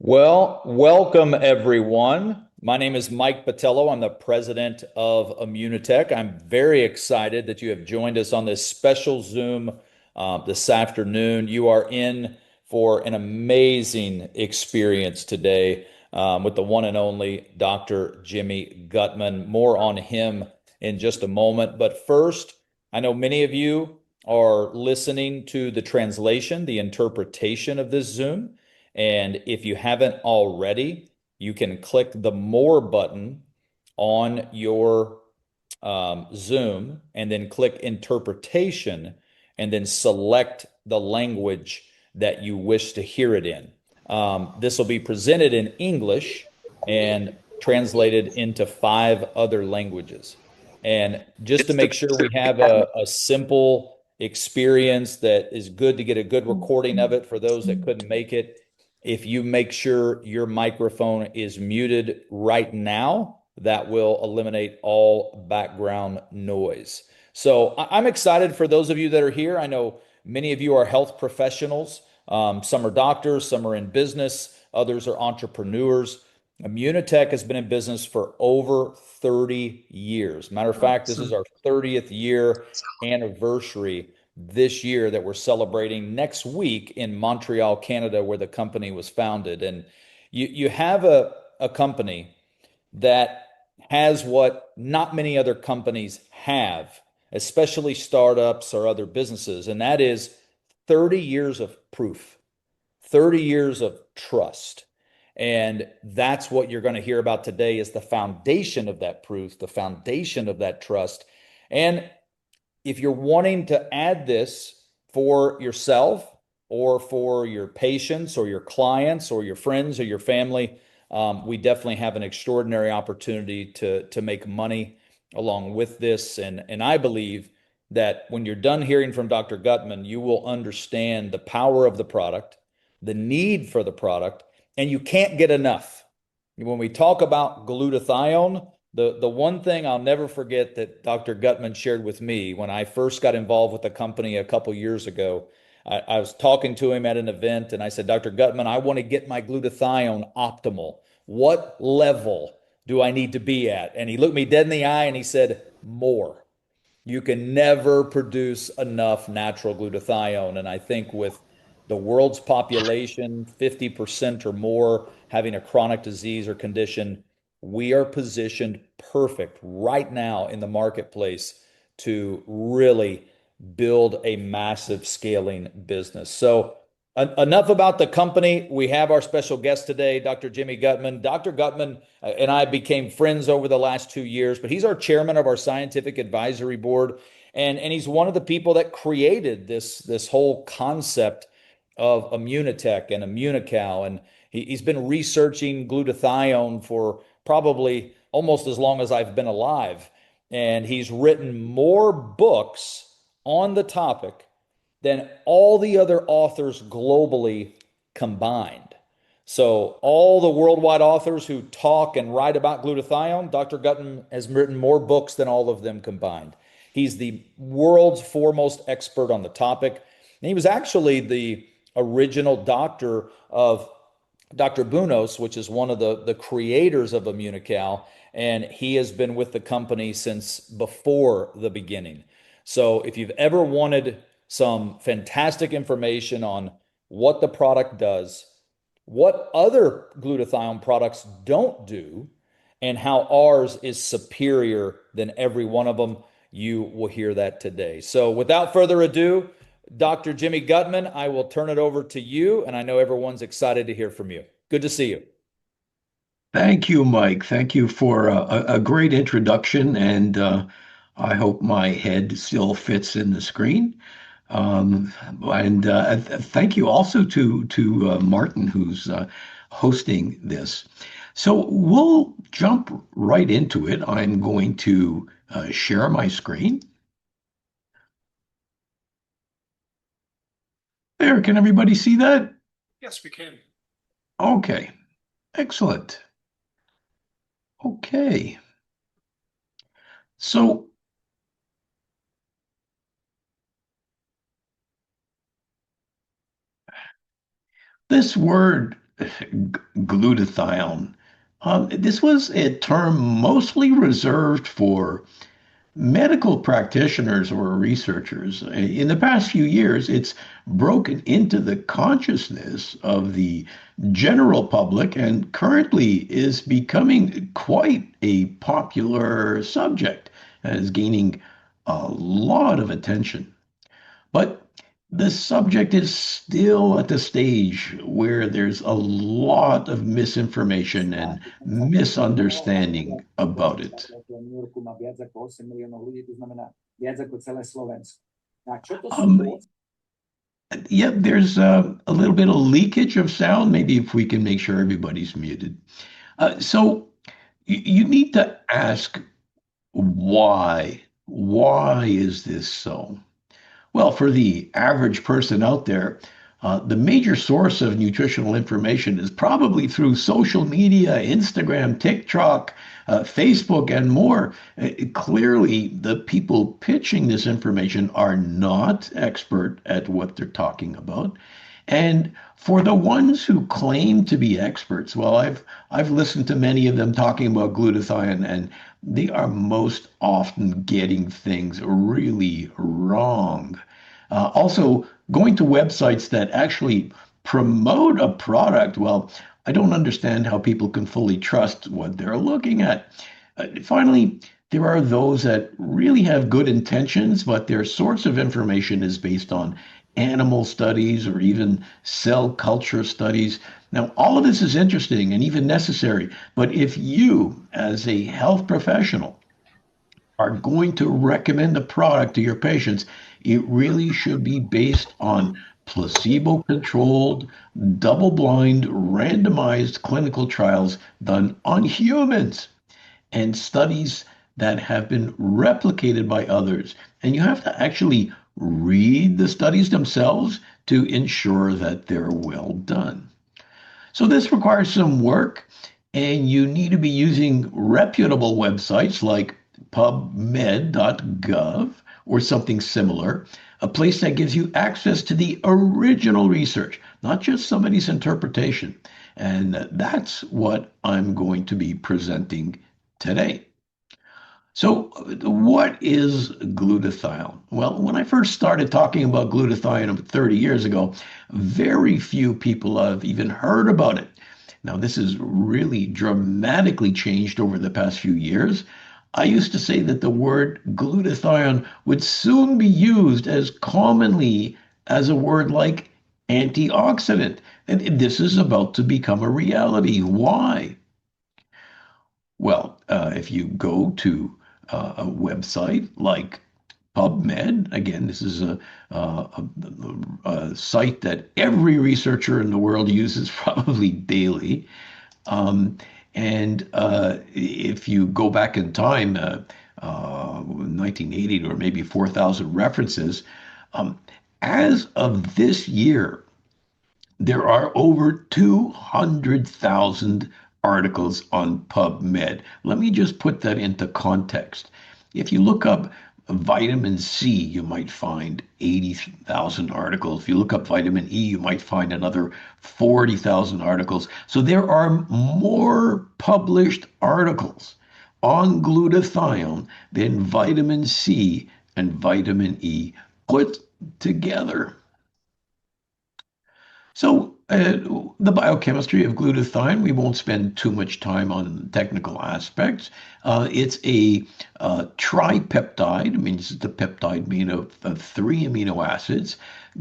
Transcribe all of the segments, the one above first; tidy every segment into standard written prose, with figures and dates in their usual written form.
Well, welcome everyone. My name is Mike Patello. I'm the president of Immunotec. I'm very excited that you have joined us on this special Zoom this afternoon. You are in for an amazing experience today with the one and only Dr. Jimmy Gutman. More on him in just a moment. But first, I know many of you are listening to the translation, the interpretation of this Zoom. And if you haven't already, you can click the More button on your Zoom and then click Interpretation and then select the language that you wish to hear it in. This will be presented in English and translated into five other languages. And just to make sure we have a simple experience that is good to get a good recording of it for those that couldn't make it, if you make sure your microphone is muted right now, that will eliminate all background noise. So I'm excited for those of you that are here. I know many of you are health professionals. Some are doctors, some are in business, others are entrepreneurs. Immunotec has been in business for over 30 years. Matter of fact, this is our 30th year anniversary this year that we're celebrating next week in Montreal, Canada, where the company was founded. And you have a company that has what not many other companies have, especially startups or other businesses, and that is 30 years of proof, 30 years of trust. And that's what you're going to hear about today is the foundation of that proof, the foundation of that trust. And if you're wanting to add this for yourself or for your patients or your clients or your friends or your family, we definitely have an extraordinary opportunity to make money along with this. And I believe that when you're done hearing from Dr. Gutman, you will understand the power of the product, the need for the product, and you can't get enough. When we talk about glutathione, the one thing I'll never forget that Dr. Gutman shared with me when I first got involved with the company a couple years ago, I was talking to him at an event and I said, Dr. Gutman, I want to get my glutathione optimal. What level do I need to be at? And he looked me dead in the eye and he said, more. You can never produce enough natural glutathione. And I think with the world's population, 50% or more having a chronic disease or condition, we are positioned perfect right now in the marketplace to really build a massive scaling business. So enough about the company. We have our special guest today, Dr. Jimmy Gutman. Dr. Gutman and I became friends over the last 2 years, but he's our chairman of our scientific advisory board. And he's one of the people that created this whole concept of Immunotec and Immunocal. And he's been researching glutathione for probably almost as long as I've been alive. And he's written more books on the topic than all the other authors globally combined. So, all the worldwide authors who talk and write about glutathione, Dr. Gutman has written more books than all of them combined. He's the world's foremost expert on the topic. And he was actually the original doctor of Dr. Bunos, which is one of the creators of Immunocal, and he has been with the company since before the beginning. So if you've ever wanted some fantastic information on what the product does, what other glutathione products don't do, and how ours is superior than every one of them, you will hear that today. So without further ado, Dr. Jimmy Gutman, I will turn it over to you, and I know everyone's excited to hear from you. Good to see you. Thank you, Mike. Thank you for a great introduction, and I hope my head still fits in the screen. And thank you also to Martin, who's hosting this. So we'll jump right into it. I'm going to share my screen. There, can everybody see that? Yes, we can. Okay, excellent. Okay, so this word Glutathione. This was a term mostly reserved for medical practitioners or researchers. In the past few years, it's broken into the consciousness of the general public and currently is becoming quite a popular subject and is gaining a lot of attention. But the subject is still at the stage where there's a lot of misinformation and misunderstanding about it. Um, yeah, there's a little bit of leakage of sound. Maybe if we can make sure everybody's muted. So you need to ask why. Why is this so? Well, for the average person out there, the major source of nutritional information is probably through social media, Instagram, TikTok, Facebook, and more. Clearly, the people pitching this information are not expert at what they're talking about. And for the ones who claim to be experts, well, I've listened to many of them talking about glutathione, and they are most often getting things really wrong. Also, going to websites that actually promote a product, well, I don't understand how people can fully trust what they're looking at. Finally, there are those that really have good intentions, but their source of information is based on animal studies or even cell culture studies. Now, all of this is interesting and even necessary, but if you, as a health professional, are going to recommend a product to your patients, it really should be based on placebo controlled, double blind, randomized clinical trials done on humans and studies that have been replicated by others. And you have to actually read the studies themselves to ensure that they're well done. So this requires some work, and you need to be using reputable websites like pubmed.gov or something similar, a place that gives you access to the original research, not just somebody's interpretation. And that's what I'm going to be presenting today. So, what is glutathione? Well, when I first started talking about glutathione 30 years ago, very few people have even heard about it. Now, this has really dramatically changed over the past few years. I used to say that the word glutathione would soon be used as commonly as a word like antioxidant. And this is about to become a reality. Why? Well, if you go to a website like PubMed, again, this is a site that every researcher in the world uses probably daily. Um, and if you go back in time, 1980 or maybe 4,000 references, um, as of this year, there are over 200,000 articles on PubMed. Let me just put that into context. If you look up vitamin C, you might find 80,000 articles. If you look up vitamin E, you might find another 40,000 articles. So there are more published articles on glutathione than vitamin C and vitamin E put together. So, the biochemistry of glutathione, we won't spend too much time on technical aspects. It's a tripeptide, means it's the peptide made of three amino acids,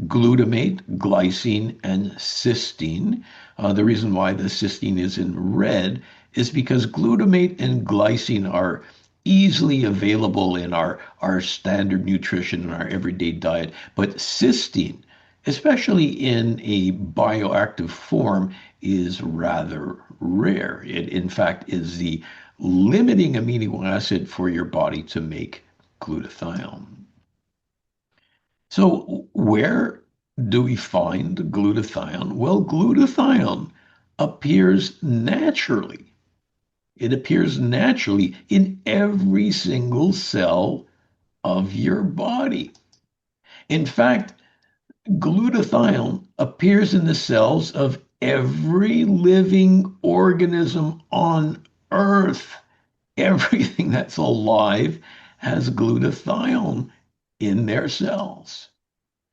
glutamate, glycine, and cysteine. The reason why the cysteine is in red is because glutamate and glycine are easily available in our standard nutrition and our everyday diet, but cysteine, especially in a bioactive form, is rather rare. It, in fact, is the limiting amino acid for your body to make glutathione. So, where do we find glutathione? Well, glutathione appears naturally. It appears naturally in every single cell of your body. In fact, glutathione appears in the cells of every living organism on Earth, everything that's alive has glutathione in their cells.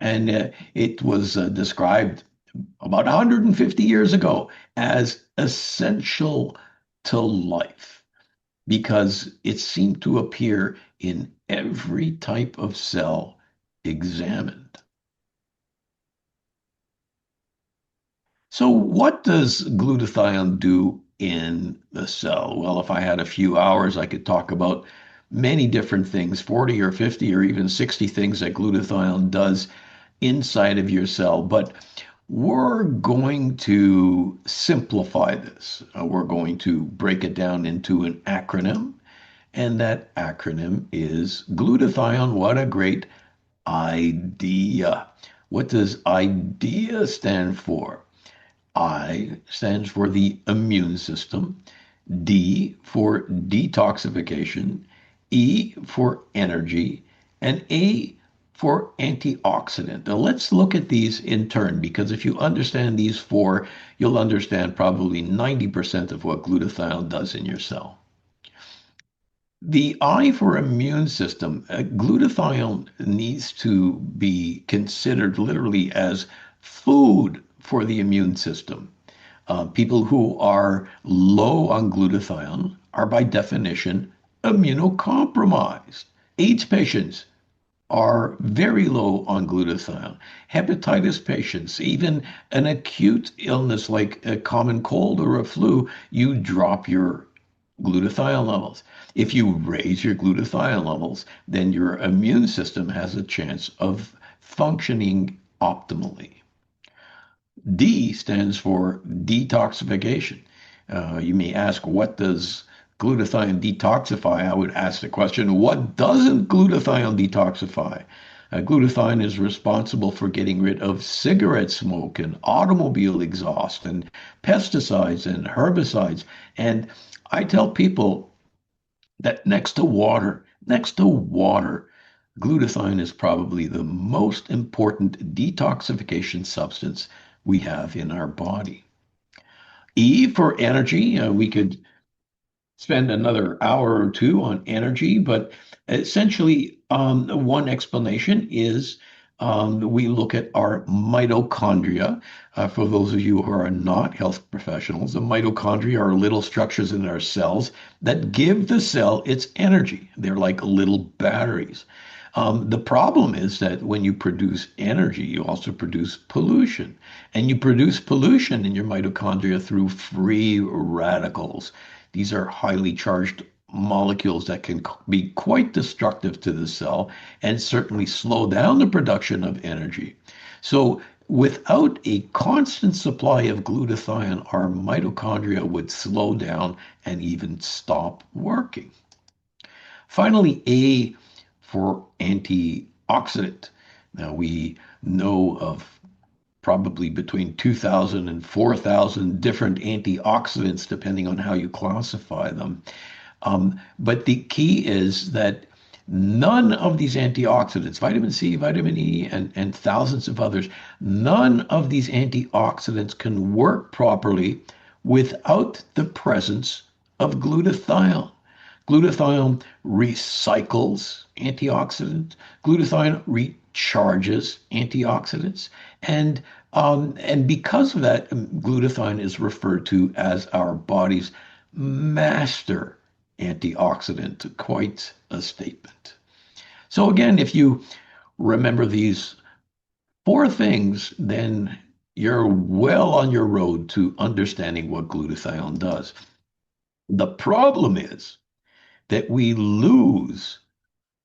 And it was described about 150 years ago as essential to life because it seemed to appear in every type of cell examined. So, what does glutathione do in the cell? Well, if I had a few hours, I could talk about many different things, 40 or 50 or even 60 things that glutathione does inside of your cell. But we're going to simplify this. We're going to break it down into an acronym, and that acronym is glutathione. What a great idea. What does IDEA stand for? I stands for the immune system, D for detoxification, E for energy, and A for antioxidant. Now let's look at these in turn because if you understand these four, you'll understand probably 90% of what glutathione does in your cell. The I for immune system, glutathione needs to be considered literally as food for the immune system. People who are low on glutathione are by definition immunocompromised. AIDS patients are very low on glutathione. Hepatitis patients, even an acute illness like a common cold or a flu, you drop your glutathione levels. If you raise your glutathione levels, then your immune system has a chance of functioning optimally. D stands for detoxification. You may ask, what does glutathione detoxify? I would ask the question, what doesn't glutathione detoxify? Glutathione is responsible for getting rid of cigarette smoke and automobile exhaust and pesticides and herbicides. And I tell people that next to water, glutathione is probably the most important detoxification substance we have in our body. E for energy, we could spend another hour or two on energy, but essentially, one explanation is we look at our mitochondria. For those of you who are not health professionals, the mitochondria are little structures in our cells that give the cell its energy. They're like little batteries. The problem is that when you produce energy, you also produce pollution. And you produce pollution in your mitochondria through free radicals. These are highly charged molecules that can be quite destructive to the cell and certainly slow down the production of energy. So, without a constant supply of glutathione, our mitochondria would slow down and even stop working. Finally, A for antioxidant. Now, we know of probably between 2,000 and 4,000 different antioxidants, depending on how you classify them. But the key is that none of these antioxidants, vitamin C, vitamin E, and thousands of others, none of these antioxidants can work properly without the presence of glutathione. Glutathione recycles antioxidants. Glutathione recharges antioxidants, and because of that, glutathione is referred to as our body's master antioxidant. Quite a statement. So again, if you remember these four things, then you're well on your road to understanding what glutathione does. The problem is that we lose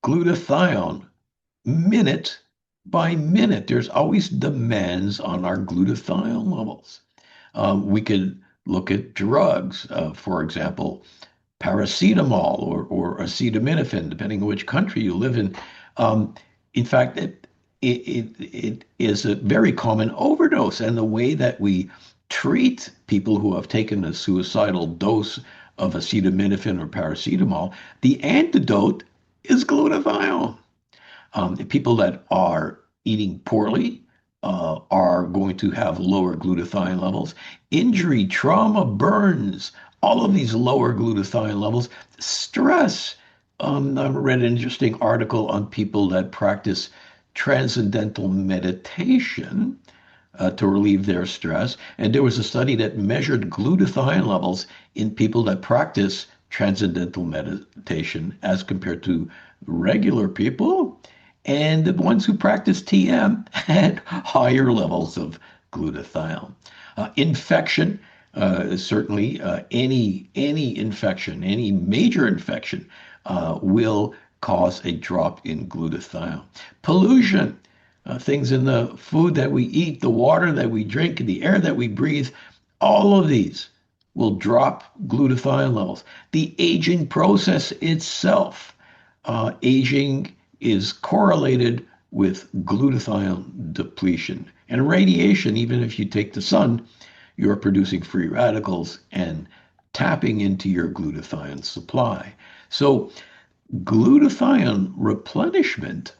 glutathione minute by minute. There's always demands on our glutathione levels. We could look at drugs, for example, paracetamol or acetaminophen, depending on which country you live in. In fact, it is a very common overdose, and the way that we treat people who have taken a suicidal dose of acetaminophen or paracetamol, the antidote is glutathione. People that are eating poorly, are going to have lower glutathione levels. Injury, trauma, burns, all of these lower glutathione levels. Stress. I read an interesting article on people that practice transcendental meditation to relieve their stress. And there was a study that measured glutathione levels in people that practice transcendental meditation as compared to regular people. And the ones who practice TM had higher levels of glutathione. Infection, certainly any infection, any major infection, will cause a drop in glutathione. Pollution, things in the food that we eat, the water that we drink, the air that we breathe, all of these will drop glutathione levels. The aging process itself, aging is correlated with glutathione depletion. And radiation, even if you take the sun, you're producing free radicals and tapping into your glutathione supply. So, glutathione replenishment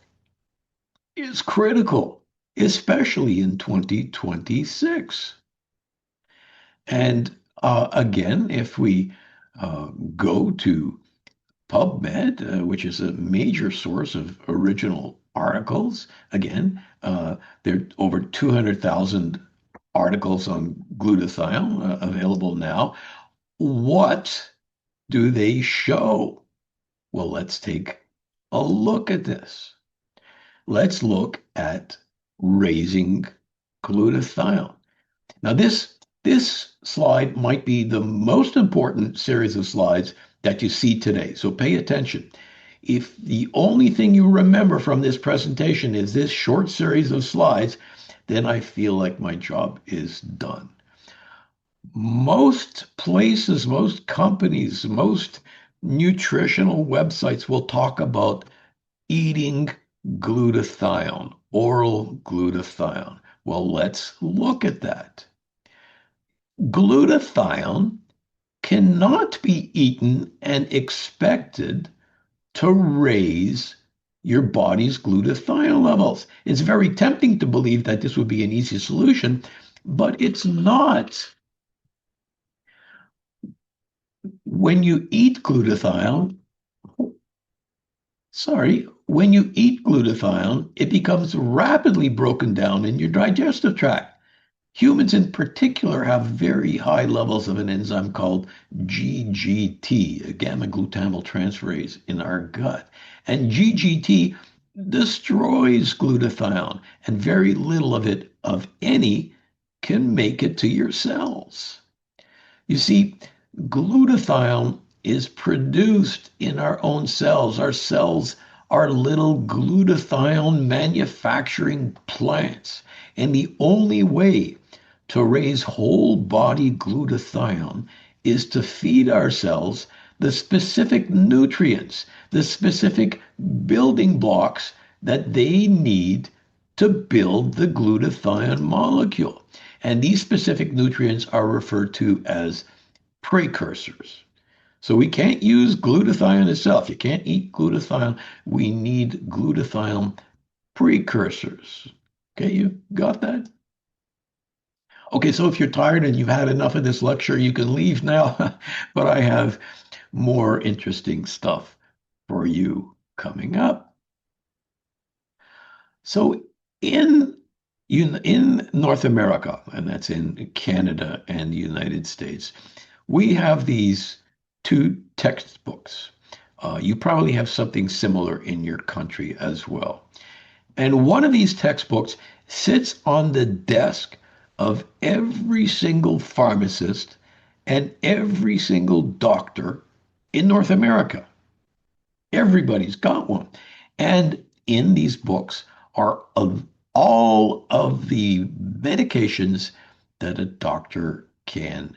is critical, especially in 2026. And again, if we go to PubMed, which is a major source of original articles, again, there are over 200,000 articles on glutathione available now. What do they show? Well, let's take a look at this. Let's look at raising glutathione. Now, this slide might be the most important series of slides that you see today. So pay attention. If the only thing you remember from this presentation is this short series of slides, then I feel like my job is done. Most places, most companies, most nutritional websites will talk about eating glutathione, oral glutathione. Well, let's look at that. Glutathione cannot be eaten and expected to raise your body's glutathione levels. It's very tempting to believe that this would be an easy solution, but it's not. When you eat glutathione, when you eat glutathione, it becomes rapidly broken down in your digestive tract. Humans in particular have very high levels of an enzyme called GGT, a gamma glutamyl transferase, in our gut. And GGT destroys glutathione, and very little of it, of any, can make it to your cells. You see, glutathione is produced in our own cells. Our cells are little glutathione manufacturing plants. And the only way to raise whole body glutathione is to feed our cells the specific nutrients, the specific building blocks that they need to build the glutathione molecule. And these specific nutrients are referred to as precursors. So we can't use glutathione itself. You can't eat glutathione. We need glutathione precursors. Okay, you got that? Okay, so if you're tired and you've had enough of this lecture, you can leave now. But I have more interesting stuff for you coming up. So in in North America, and that's in Canada and the United States, we have these two textbooks. You probably have something similar in your country as well. And one of these textbooks sits on the desk of every single pharmacist and every single doctor in North America. Everybody's got one. And in these books are of all of the medications that a doctor can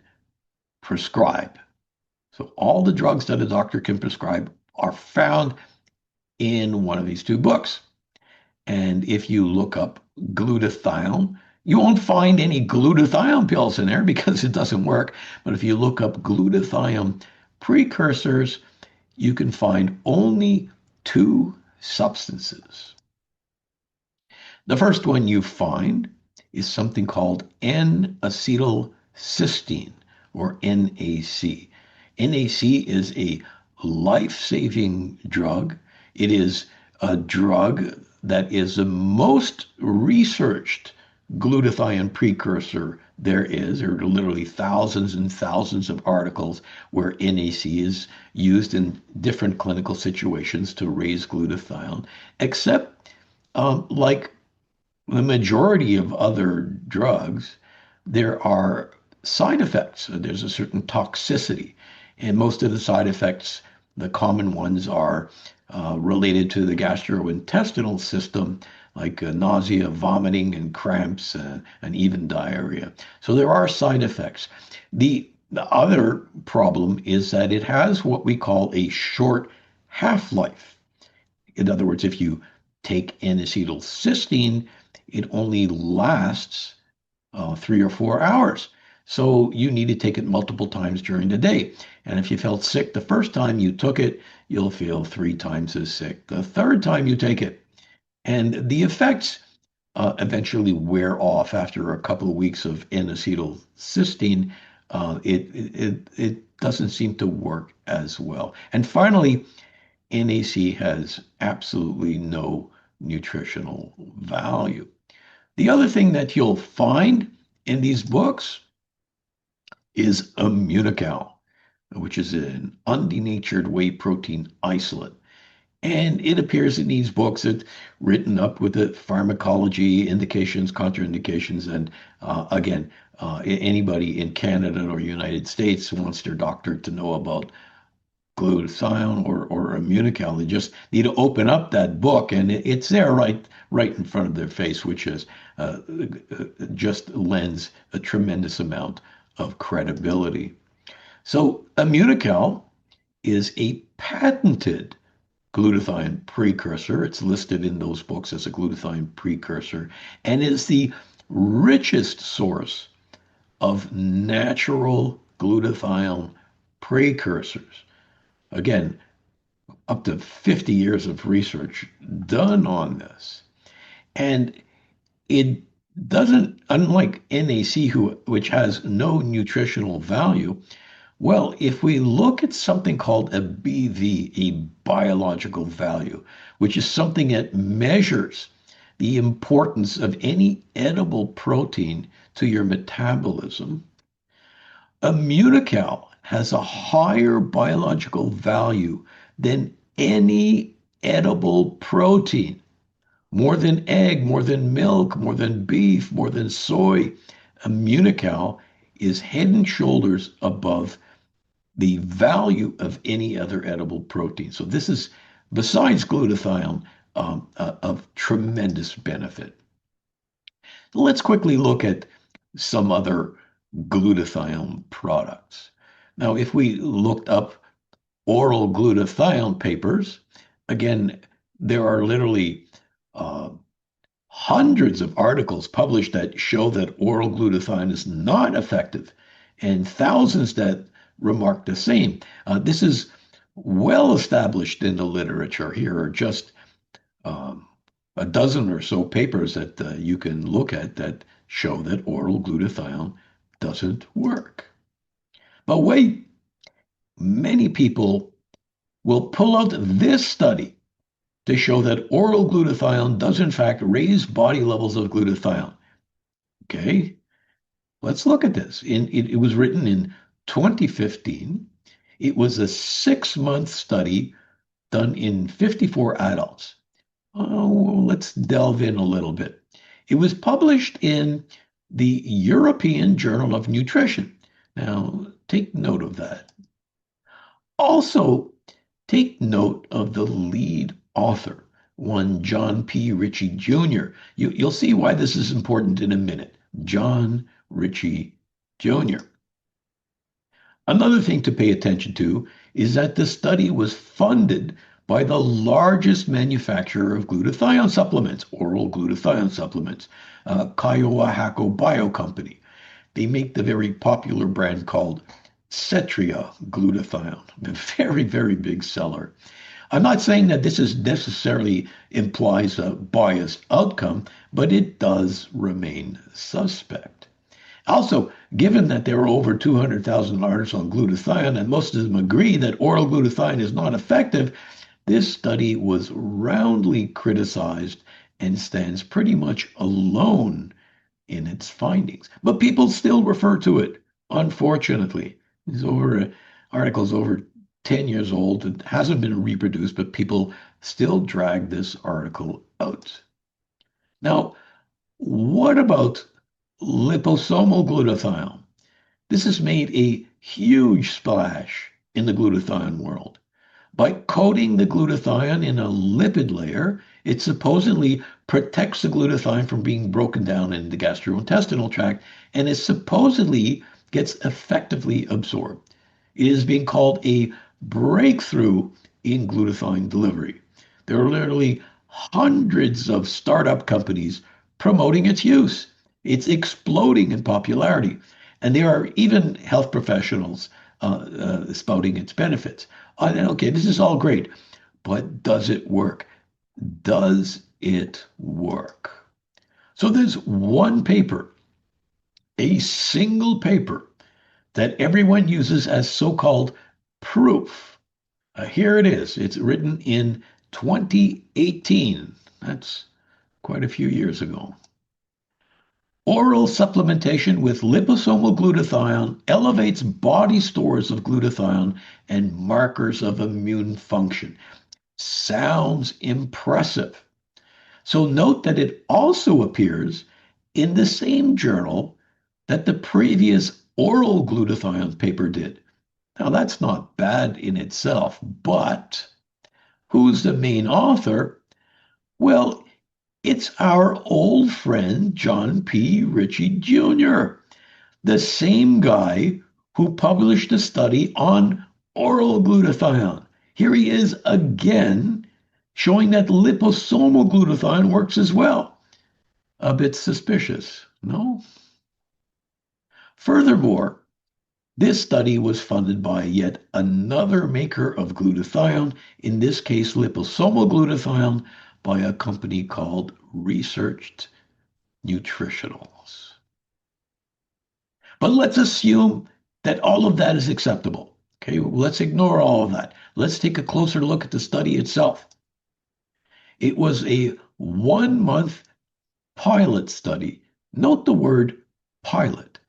prescribe. So all the drugs that a doctor can prescribe are found in one of these two books. And if you look up glutathione, you won't find any glutathione pills in there because it doesn't work. But if you look up glutathione precursors, you can find only two substances. The first one you find is something called N-acetylcysteine, or NAC. NAC is a life-saving drug. It is a drug that is the most researched glutathione precursor there is. There are literally thousands and thousands of articles where NAC is used in different clinical situations to raise glutathione, except like the majority of other drugs, there are side effects. There's a certain toxicity. And most of the side effects, the common ones, are related to the gastrointestinal system, like nausea, vomiting, and cramps, and even diarrhea. So there are side effects. The other problem is that it has what we call a short half-life. In other words, if you take N-acetylcysteine, it only lasts 3 or 4 hours. So you need to take it multiple times during the day. And if you felt sick the first time you took it, you'll feel 3 times as sick the third time you take it. And the effects eventually wear off after a couple of weeks of N-acetylcysteine. It doesn't seem to work as well. And finally, NAC has absolutely no nutritional value. The other thing that you'll find in these books is Immunocal, which is an undenatured whey protein isolate. And it appears in these books. It's written up with the pharmacology, indications, contraindications, and again, anybody in Canada or United States wants their doctor to know about glutathione or Immunocal. They just need to open up that book, and it's there right in front of their face, which is just lends a tremendous amount of credibility. So Immunocal is a patented glutathione precursor. It's listed in those books as a glutathione precursor, and is the richest source of natural glutathione precursors. Again, up to 50 years of research done on this. And it doesn't, unlike NAC, which has no nutritional value, well, if we look at something called a BV, a biological value, which is something that measures the importance of any edible protein to your metabolism, Immunocal has a higher biological value than any edible protein, more than egg, more than milk, more than beef, more than soy. Immunocal is head and shoulders above the value of any other edible protein. So this is, besides glutathione, of tremendous benefit. Let's quickly look at some other glutathione products. Now, if we looked up oral glutathione papers, again, there are literally hundreds of articles published that show that oral glutathione is not effective, and thousands that remark the same. This is well established in the literature. Here are just a dozen or so papers that you can look at that show that oral glutathione doesn't work. But wait, many people will pull out this study to show that oral glutathione does in fact raise body levels of glutathione. Okay, let's look at this. It was written in 2015. It was a 6-month study done in 54 adults. Oh, let's delve in a little bit. It was published in the European Journal of Nutrition. Now, take note of that. Also, take note of the lead author, one John P. Ritchie Jr. You'll see why this is important in a minute. John Ritchie Jr. Another thing to pay attention to is that the study was funded by the largest manufacturer of glutathione supplements, oral glutathione supplements, Kiowa Hakko Bio Company. They make the very popular brand called Cetria glutathione, a very, very big seller. I'm not saying that this is necessarily implies a biased outcome, but it does remain suspect. Also, given that there are over 200,000 articles on glutathione, and most of them agree that oral glutathione is not effective, this study was roundly criticized and stands pretty much alone in its findings. But people still refer to it, unfortunately. These articles over 10 years old. It hasn't been reproduced, but people still drag this article out. Now, what about liposomal glutathione? This has made a huge splash in the glutathione world. By coating the glutathione in a lipid layer, it supposedly protects the glutathione from being broken down in the gastrointestinal tract, and it supposedly gets effectively absorbed. It is being called a breakthrough in glutathione delivery. There are literally hundreds of startup companies promoting its use. It's exploding in popularity. And there are even health professionals spouting its benefits. Okay, this is all great, but does it work? Does it work? So there's one paper, a single paper that everyone uses as so-called proof. Here it is. It's written in 2018. That's quite a few years ago. Oral supplementation with liposomal glutathione elevates body stores of glutathione and markers of immune function. Sounds impressive. So note that it also appears in the same journal that the previous oral glutathione paper did. Now, that's not bad in itself, but who's the main author? Well, it's our old friend John P. Ritchie Jr., the same guy who published a study on oral glutathione. Here he is again showing that liposomal glutathione works as well. A bit suspicious, no? Furthermore, this study was funded by yet another maker of glutathione, in this case liposomal glutathione, by a company called Researched Nutritionals. But let's assume that all of that is acceptable. Okay, let's ignore all of that. Let's take a closer look at the study itself. It was a 1 month pilot study. Note the word pilot.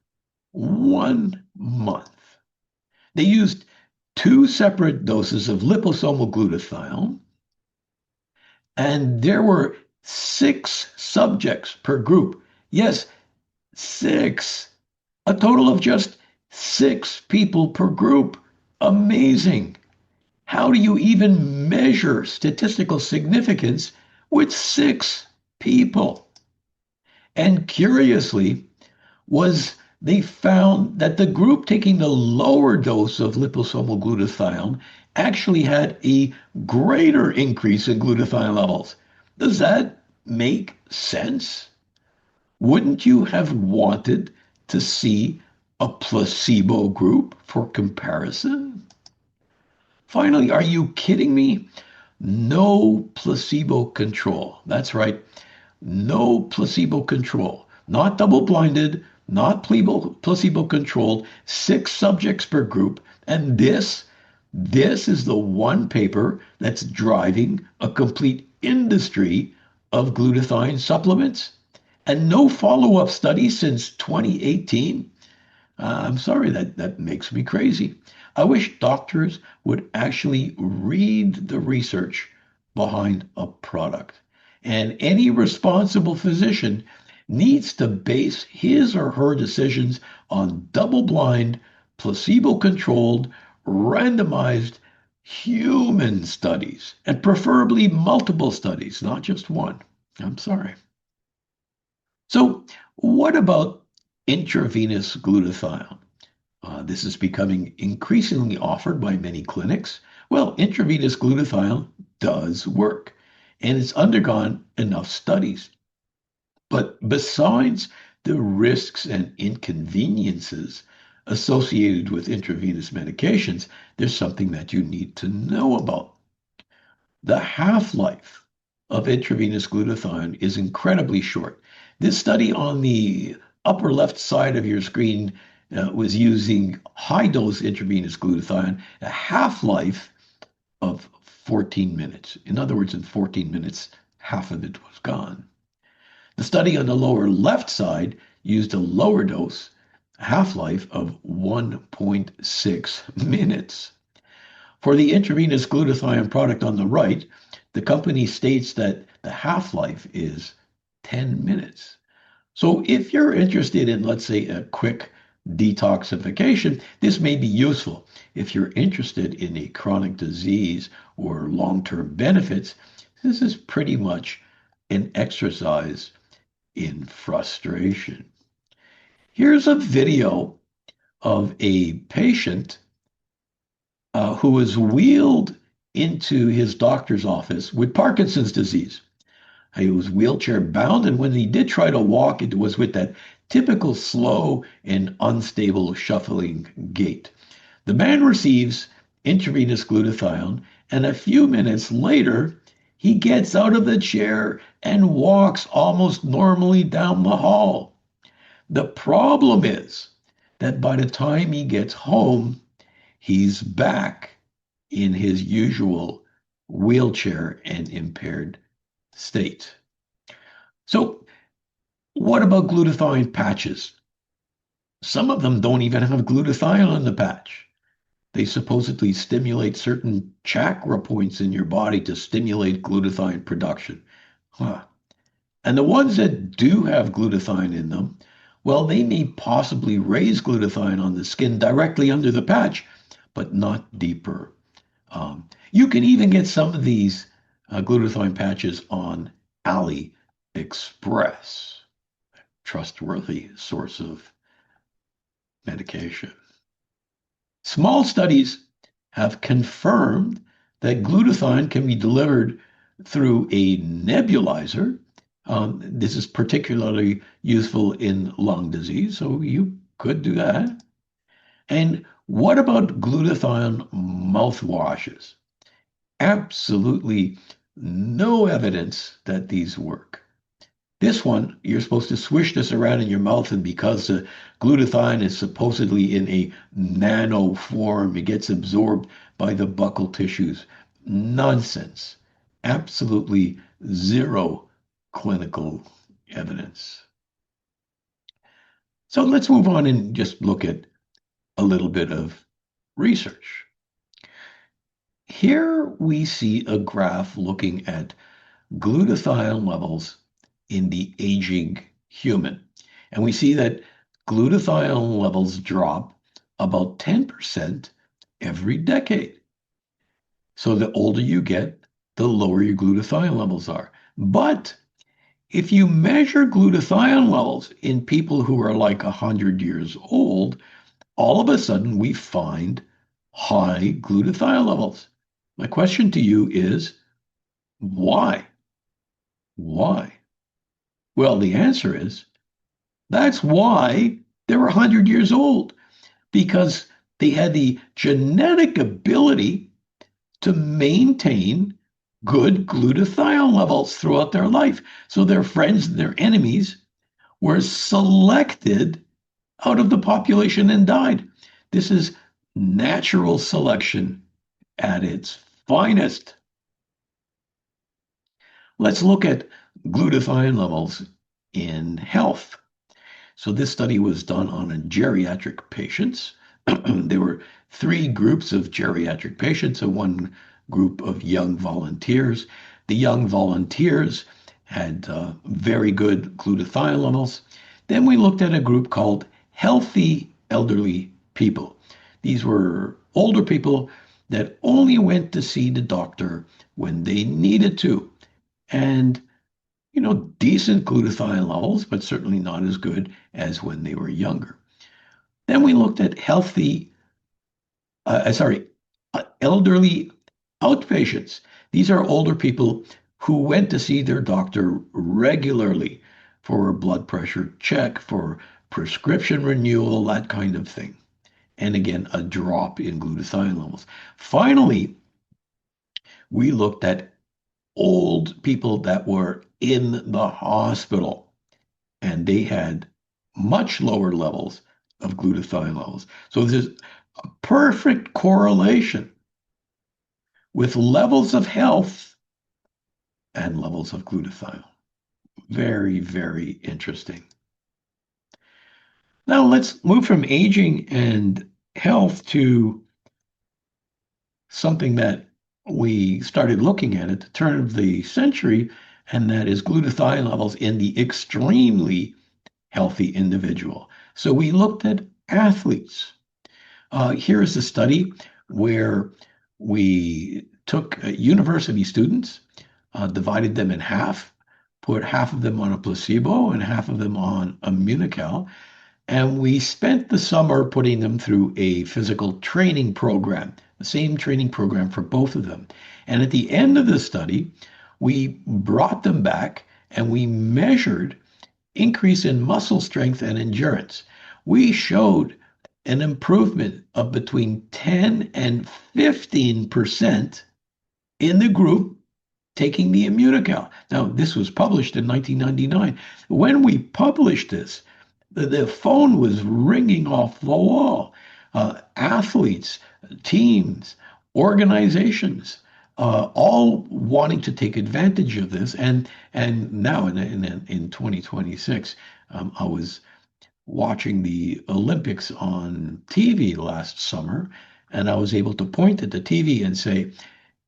1 month. They used 2 separate doses of liposomal glutathione, and there were 6 subjects per group. Yes, 6. A total of just 6 people per group. Amazing. How do you even measure statistical significance with 6 people? And curiously, was they found that the group taking the lower dose of liposomal glutathione actually had a greater increase in glutathione levels. Does that make sense? Wouldn't you have wanted to see a placebo group for comparison? Finally, are you kidding me? No placebo control. That's right. No placebo control. Not double-blinded, not placebo-controlled, 6 subjects per group. And this is the one paper that's driving a complete industry of glutathione supplements. And no follow-up study since 2018. I'm sorry, that makes me crazy. I wish doctors would actually read the research behind a product. And any responsible physician needs to base his or her decisions on double-blind, placebo-controlled, randomized human studies, and preferably multiple studies, not just one. I'm sorry. So, what about intravenous glutathione? This is becoming increasingly offered by many clinics. Well, intravenous glutathione does work, and it's undergone enough studies. But besides the risks and inconveniences associated with intravenous medications, there's something that you need to know about. The half-life of intravenous glutathione is incredibly short. This study on the upper left side of your screen was using high-dose intravenous glutathione, a half-life of 14 minutes. In other words, in 14 minutes, half of it was gone. The study on the lower left side used a lower dose, half-life of 1.6 minutes. For the intravenous glutathione product on the right, the company states that the half-life is 10 minutes. So if you're interested in, let's say, a quick detoxification, this may be useful. If you're interested in a chronic disease or long-term benefits, this is pretty much an exercise in frustration. Here's a video of a patient who was wheeled into his doctor's office with Parkinson's disease. He was wheelchair bound, and when he did try to walk, it was with that typical slow and unstable shuffling gait. The man receives intravenous glutathione, and a few minutes later, he gets out of the chair and walks almost normally down the hall. The problem is that by the time he gets home, he's back in his usual wheelchair and impaired state. So, what about glutathione patches? Some of them don't even have glutathione in the patch. They supposedly stimulate certain chakra points in your body to stimulate glutathione production. Huh. And the ones that do have glutathione in them, well, they may possibly raise glutathione on the skin directly under the patch, but not deeper. You can even get some of these glutathione patches on AliExpress, trustworthy source of medication. Small studies have confirmed that glutathione can be delivered through a nebulizer. This is particularly useful in lung disease, so you could do that. And what about glutathione mouthwashes? Absolutely no evidence that these work. This one, you're supposed to swish this around in your mouth, and because the glutathione is supposedly in a nano form, it gets absorbed by the buccal tissues. Nonsense. Absolutely zero clinical evidence. So let's move on and just look at a little bit of research. Here we see a graph looking at glutathione levels in the aging human. And we see that glutathione levels drop about 10% every decade. So the older you get, the lower your glutathione levels are. But if you measure glutathione levels in people who are like 100 years old, all of a sudden we find high glutathione levels. My question to you is, why? Why? Well, the answer is that's why they're 100 years old, because they had the genetic ability to maintain good glutathione levels throughout their life. So their friends and their enemies were selected out of the population and died. This is natural selection at its finest. Let's look at glutathione levels in health. So this study was done on geriatric patients. There were three groups of geriatric patients and one group of young volunteers. The young volunteers had very good glutathione levels. Then we looked at a group called healthy elderly people. These were older people that only went to see the doctor when they needed to. And decent glutathione levels, but certainly not as good as when they were younger. Then we looked at elderly outpatients. These are older people who went to see their doctor regularly for a blood pressure check, for prescription renewal, that kind of thing. And again, a drop in glutathione levels. Finally, we looked at old people that were in the hospital, and they had much lower levels of glutathione levels. So there's a perfect correlation with levels of health and levels of glutathione. Very, very interesting. Now let's move from aging and health to something that we started looking at the turn of the century, and that is glutathione levels in the extremely healthy individual. So we looked at athletes. Here is a study where we took university students, divided them in half, put half of them on a placebo and half of them on Immunocal, and we spent the summer putting them through a physical training program, the same training program for both of them. And at the end of the study, we brought them back and we measured increase in muscle strength and endurance. We showed an improvement of between 10 and 15% in the group taking the Immunocal. Now, this was published in 1999. When we published this, the phone was ringing off the wall. Athletes, teams, organizations, all wanting to take advantage of this. And now in 2026, I was watching the Olympics on TV last summer, and I was able to point at the TV and say,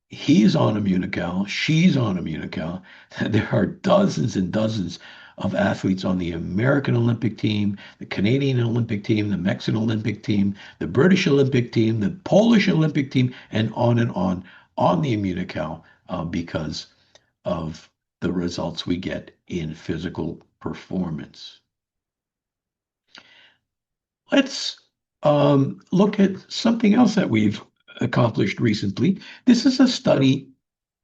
he's on Immunocal, she's on Immunocal. There are dozens and dozens of athletes on the American Olympic team, the Canadian Olympic team, the Mexican Olympic team, the British Olympic team, the Polish Olympic team, and on the Immunocal because of the results we get in physical performance. Let's look at something else that we've accomplished recently. This is a study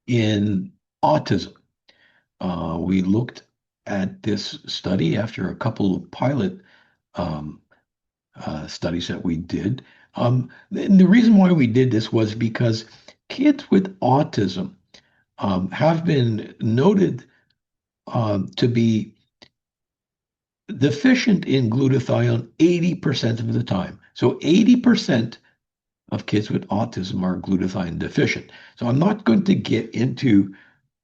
in autism. We looked at this study after a couple of pilot um, studies that we did. And the reason why we did this was because kids with autism have been noted to be deficient in glutathione 80% of the time. So 80% of kids with autism are glutathione deficient. So I'm not going to get into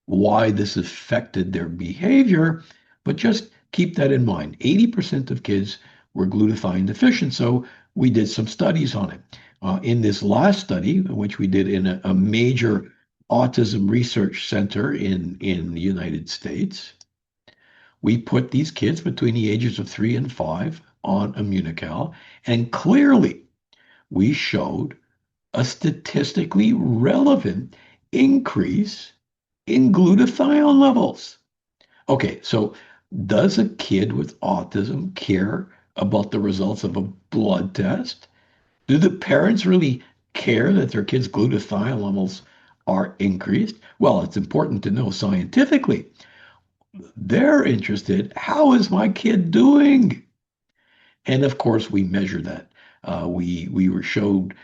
why this affected their behavior, but just keep that in mind. 80% of kids were glutathione deficient, so we did some studies on it. In this last study, which we did in a major autism research center in the United States, we put these kids between the ages of 3 and 5 on Immunocal, and clearly we showed a statistically relevant increase in glutathione levels. Okay, so does a kid with autism care about the results of a blood test? Do the parents really care that their kids' glutathione levels are increased? Well, it's important to know scientifically. They're interested, how is my kid doing? And of course, we measure that. We were showed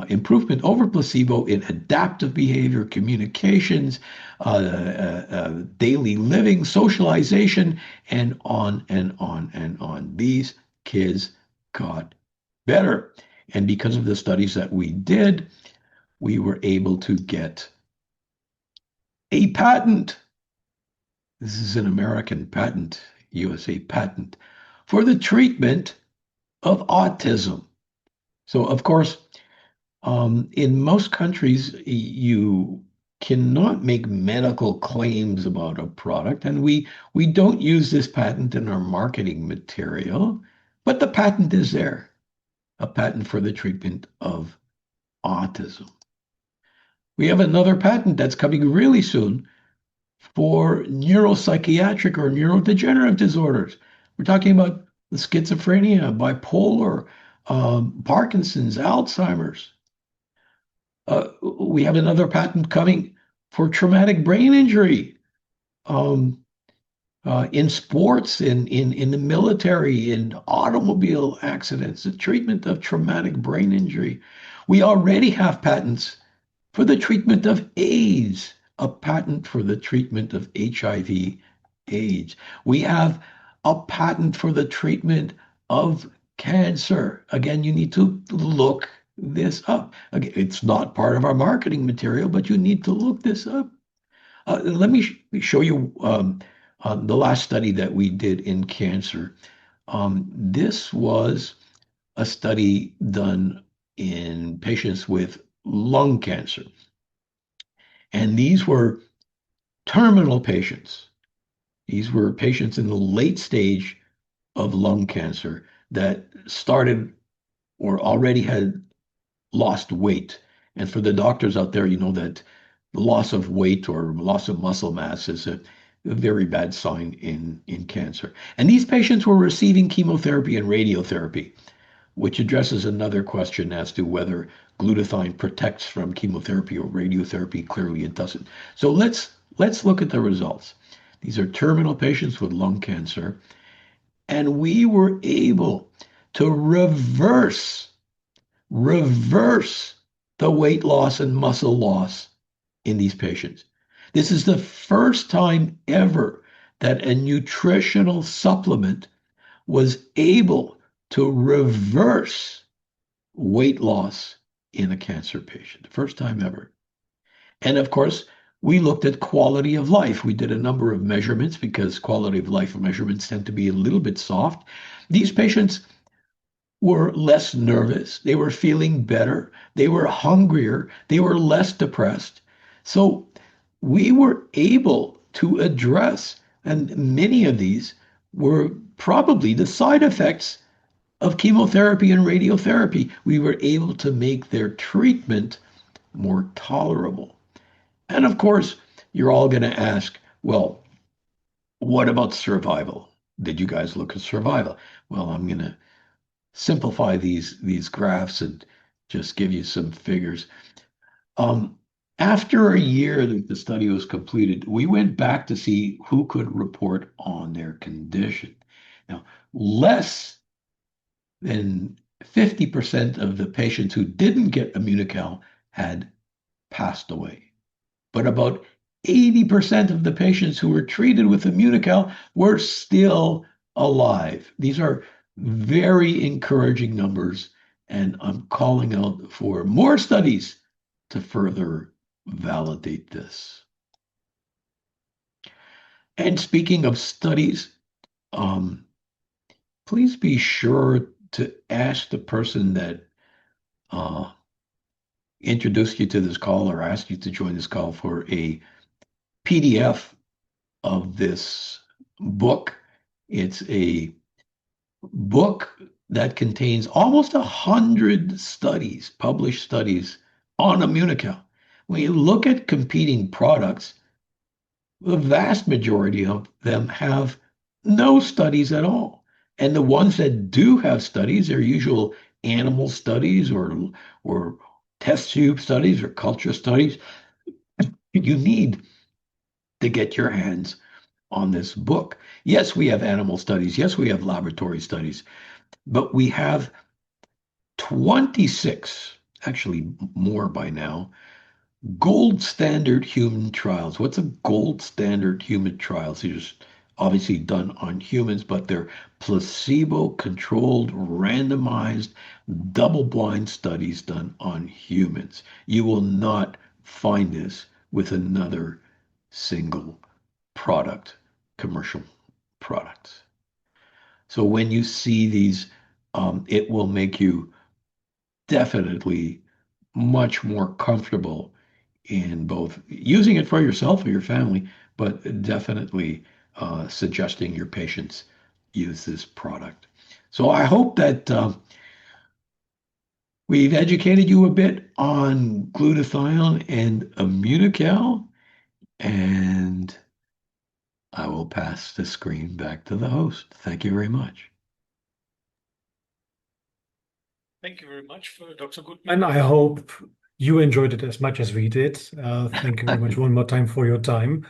improvement over placebo in adaptive behavior, communications, daily living, socialization, and on and on and on. These kids got better. And because of the studies that we did, we were able to get a patent. This is an American patent, USA patent, for the treatment of autism. So, of course, in most countries, you cannot make medical claims about a product, and we don't use this patent in our marketing material, but the patent is there, a patent for the treatment of autism. We have another patent that's coming really soon for neuropsychiatric or neurodegenerative disorders. We're talking about the schizophrenia, bipolar, Parkinson's, Alzheimer's. We have another patent coming for traumatic brain injury in sports, in the military, in automobile accidents, the treatment of traumatic brain injury. We already have patents for the treatment of AIDS, a patent for the treatment of HIV/AIDS. We have a patent for the treatment of cancer. Again, you need to look this up. Again, it's not part of our marketing material, but you need to look this up. Let me show you the last study that we did in cancer. This was a study done in patients with lung cancer. And these were terminal patients. These were patients in the late stage of lung cancer that started or already had lost weight. And for the doctors out there, you know that loss of weight or loss of muscle mass is a very bad sign in cancer. And these patients were receiving chemotherapy and radiotherapy, which addresses another question as to whether glutathione protects from chemotherapy or radiotherapy. Clearly, it doesn't. So let's look at the results. These are terminal patients with lung cancer, and we were able to reverse the weight loss and muscle loss in these patients. This is the first time ever that a nutritional supplement was able to reverse weight loss in a cancer patient. First time ever. And of course, we looked at quality of life. We did a number of measurements because quality of life measurements tend to be a little bit soft. These patients were less nervous. They were feeling better. They were hungrier. They were less depressed. So we were able to address, and many of these were probably the side effects of chemotherapy and radiotherapy. We were able to make their treatment more tolerable. And of course, you're all going to ask, well, what about survival? Did you guys look at survival? Well, I'm going to simplify these graphs and just give you some figures. Um, After a year that the study was completed, we went back to see who could report on their condition. Now, less than 50% of the patients who didn't get Immunocal had passed away. But about 80% of the patients who were treated with Immunocal were still alive. These are very encouraging numbers, and I'm calling out for more studies to further validate this. And speaking of studies, um, please be sure to ask the person that uh, introduced you to this call or asked you to join this call for a PDF of this book. It's a book that contains almost 100 studies, published studies on Immunocal. When you look at competing products, the vast majority of them have no studies at all. And the ones that do have studies are usual animal studies or test tube studies or culture studies. You need to get your hands on this book. Yes, we have animal studies. Yes, we have laboratory studies, but we have 26, actually more by now, gold standard human trials. What's a gold standard human trials? These are obviously done on humans, but they're placebo-controlled, randomized, double-blind studies done on humans. You will not find this with another single product, commercial products. So when you see these, it will make you definitely much more comfortable in both using it for yourself or your family, but definitely suggesting your patients use this product. So I hope that we've educated you a bit on glutathione and Immunocal, and I will pass the screen back to the host. Thank you very much. Thank you very much for Dr. Gutman. I hope you enjoyed it as much as we did. Thank you very much one more time for your time.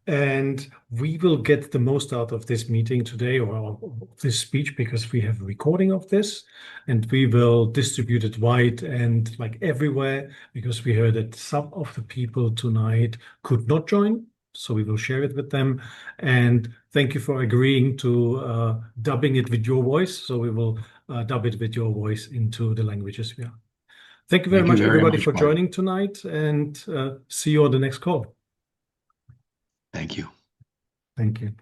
And we will get the most out of this meeting today, or this speech, because we have a recording of this, and we will distribute it wide and like everywhere, because we heard that some of the people tonight could not join. So we will share it with them. And thank you for agreeing to dubbing it with your voice. So we will dub it with your voice into the languages we are. Thank you very Thank you much, very everybody, much, for Mike. joining tonight, and see you on the next call. Thank you. Thank you.